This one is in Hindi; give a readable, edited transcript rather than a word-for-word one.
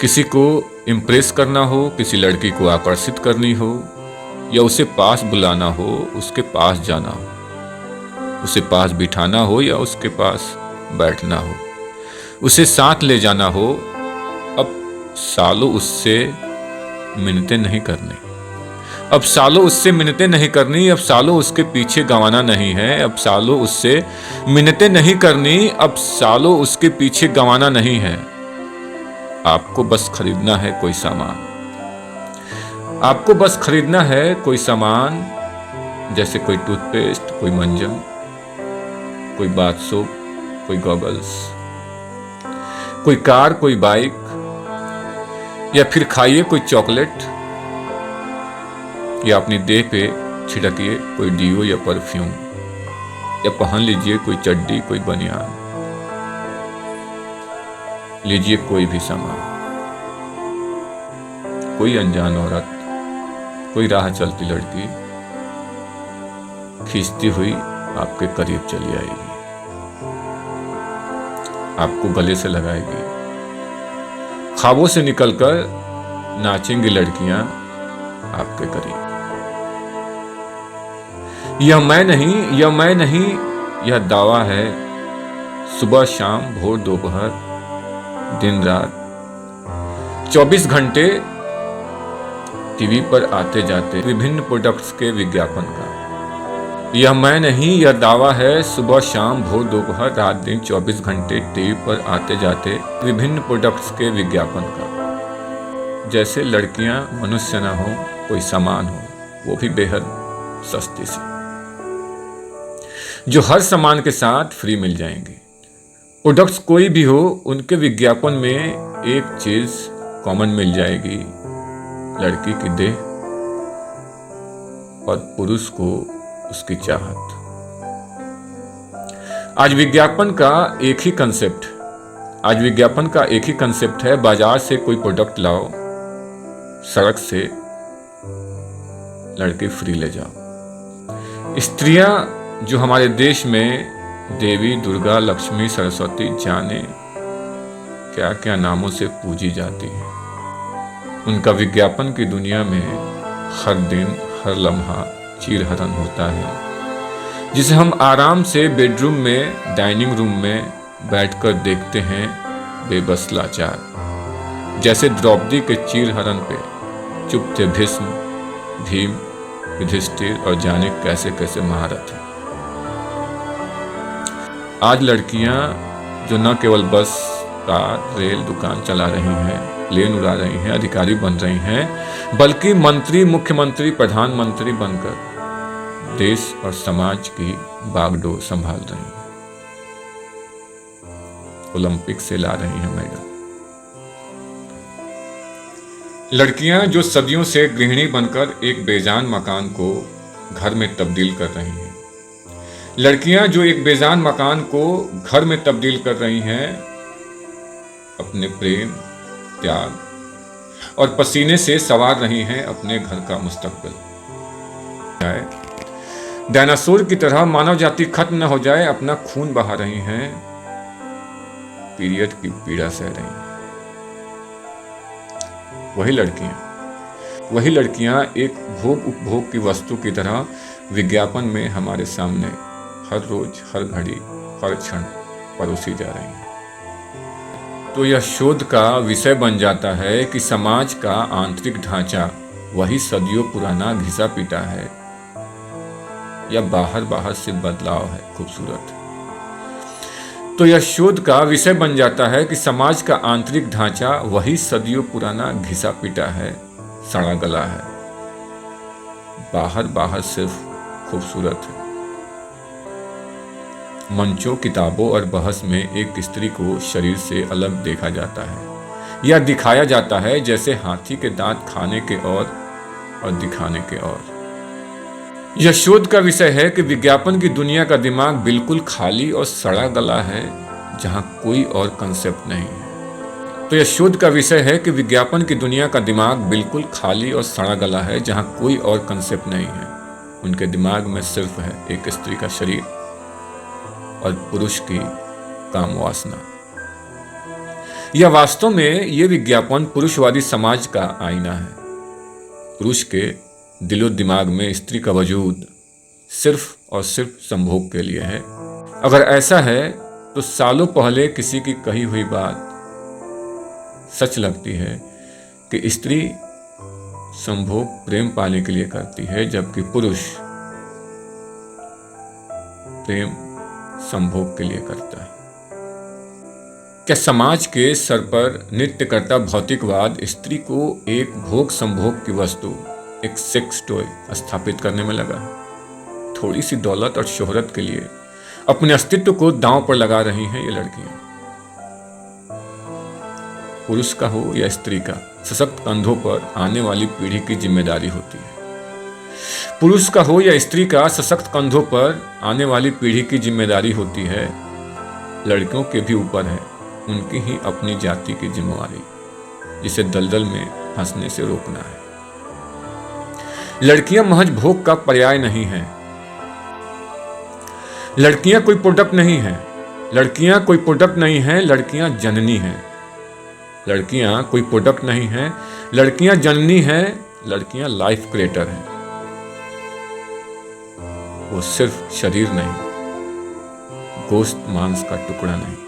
किसी को इम्प्रेस करना हो, किसी लड़की को आकर्षित करनी हो, या उसे पास बुलाना हो, उसके पास जाना हो, उसे पास बिठाना हो या उसके पास बैठना हो, उसे साथ ले जाना हो, अब सालों उससे मिन्नतें नहीं करनी, अब सालों उससे मिन्नतें नहीं करनी, अब सालों उसके पीछे गंवाना नहीं है, अब सालों उससे मिन्नतें नहीं करनी, अब सालों उसके पीछे गंवाना नहीं है। आपको बस खरीदना है कोई सामान, आपको बस खरीदना है कोई सामान, जैसे कोई टूथपेस्ट, कोई मंजन, कोई बाथ सोप, कोई गॉगल्स, कोई कार, कोई बाइक, या फिर खाइए कोई चॉकलेट, या अपनी देह पे छिड़किए कोई डियो या परफ्यूम, या पहन लीजिए कोई चड्डी, कोई बनियान, लीजिए कोई भी सामान। कोई अनजान औरत, कोई राह चलती लड़की खींचती हुई आपके करीब चली आएगी, आपको गले से लगाएगी, ख्वाबों से निकलकर नाचेंगी लड़कियां आपके करीब। यह मैं नहीं, यह मैं नहीं, यह दावा है, सुबह शाम भोर दोपहर दिन रात 24 घंटे टीवी पर आते जाते विभिन्न प्रोडक्ट्स के विज्ञापन का। यह मैं नहीं, यह दावा है, सुबह शाम भोर दोपहर रात दिन 24 घंटे टीवी पर आते जाते विभिन्न प्रोडक्ट्स के विज्ञापन का। जैसे लड़कियां मनुष्य ना हो, कोई सामान हो, वो भी बेहद सस्ती सी, जो हर सामान के साथ फ्री मिल जाएंगी। प्रोडक्ट्स कोई भी हो, उनके विज्ञापन में एक चीज कॉमन मिल जाएगी, लड़की की देह और पुरुष को उसकी चाहत। आज विज्ञापन का एक ही कंसेप्ट है, बाजार से कोई प्रोडक्ट लाओ, सड़क से लड़की फ्री ले जाओ। स्त्रियां जो हमारे देश में देवी, दुर्गा, लक्ष्मी, सरस्वती, जाने क्या क्या नामों से पूजी जाती हैं, उनका विज्ञापन की दुनिया में हर दिन हर लम्हा चीरहरण होता है, जिसे हम आराम से बेडरूम में, डाइनिंग रूम में बैठकर देखते हैं बेबस लाचार। जैसे द्रौपदी के चीरहरण पे चुप थे भीष्म, भीम, युधिष्ठिर और जाने कैसे कैसे महारथ हैं। आज लड़कियां जो न केवल बस, कार, रेल, दुकान चला रही हैं, प्लेन उड़ा रही हैं, अधिकारी बन रही हैं, बल्कि मंत्री, मुख्यमंत्री, प्रधानमंत्री बनकर देश और समाज की बागडोर संभाल रही हैं, ओलंपिक से ला रही हैं मेडल। लड़कियां जो सदियों से गृहिणी बनकर एक बेजान मकान को घर में तब्दील कर रही हैं, लड़कियां जो एक बेजान मकान को घर में तब्दील कर रही हैं, अपने प्रेम, त्याग और पसीने से संवार रही हैं अपने घर का मुस्तकबिल। डायनासोर की तरह मानव जाति खत्म न हो जाए, अपना खून बहा रही हैं, पीरियड की पीड़ा सह रही हैं। वही लड़कियां एक भोग उपभोग की वस्तु की तरह विज्ञापन में हमारे सामने हर रोज, हर घड़ी, हर क्षण परोसी जा रही हैं। तो यह शोध का विषय बन जाता है कि समाज का आंतरिक ढांचा वही सदियों पुराना घिसा पीटा है, या बाहर से बदलाव है खूबसूरत। तो यह शोध का विषय बन जाता है कि समाज का आंतरिक ढांचा वही सदियों पुराना घिसा पीटा है, सड़ा गला है, बाहर सिर्फ खूबसूरत है। मंचों, किताबों और बहस में एक स्त्री को शरीर से अलग देखा जाता है, या दिखाया जाता है जैसे हाथी के दांत खाने के और दिखाने के और। यह शोध का विषय है कि विज्ञापन की दुनिया का दिमाग बिल्कुल खाली और सड़ा गला है, जहां कोई और कंसेप्ट नहीं है। तो यह शोध का विषय है कि विज्ञापन की दुनिया का दिमाग बिल्कुल खाली और सड़ा गला है, जहां कोई और कंसेप्ट नहीं है। उनके दिमाग में सिर्फ है एक स्त्री का शरीर और पुरुष की काम वासना। या वास्तव में ये विज्ञापन पुरुषवादी समाज का आईना है? पुरुष के दिलो दिमाग में स्त्री का वजूद सिर्फ और सिर्फ संभोग के लिए है। अगर ऐसा है तो सालों पहले किसी की कही हुई बात सच लगती है कि स्त्री संभोग प्रेम पाने के लिए करती है, जबकि पुरुष प्रेम संभोग के लिए करता है। क्या समाज के सर पर नृत्य करता भौतिकवाद स्त्री को एक भोग संभोग की वस्तु, एक सेक्स टॉय स्थापित करने में लगा है? थोड़ी सी दौलत और शोहरत के लिए अपने अस्तित्व को दांव पर लगा रही हैं ये लड़कियां। पुरुष का हो या स्त्री का, सशक्त कंधों पर आने वाली पीढ़ी की जिम्मेदारी होती है। पुरुष का हो या स्त्री का, सशक्त कंधों पर आने वाली पीढ़ी की जिम्मेदारी होती है। लड़कियों के भी ऊपर है उनकी ही अपनी जाति की जिम्मेवारी, जिसे दलदल में फंसने से रोकना है। लड़कियां महज भोग का पर्याय नहीं है। लड़कियां कोई प्रोडक्ट नहीं है। लड़कियां कोई प्रोडक्ट नहीं है, लड़कियां जननी हैं। लड़कियां कोई प्रोडक्ट नहीं है, लड़कियां जननी हैं। लड़कियां लाइफ क्रिएटर हैं। वो सिर्फ शरीर नहीं, गोश्त मांस का टुकड़ा नहीं।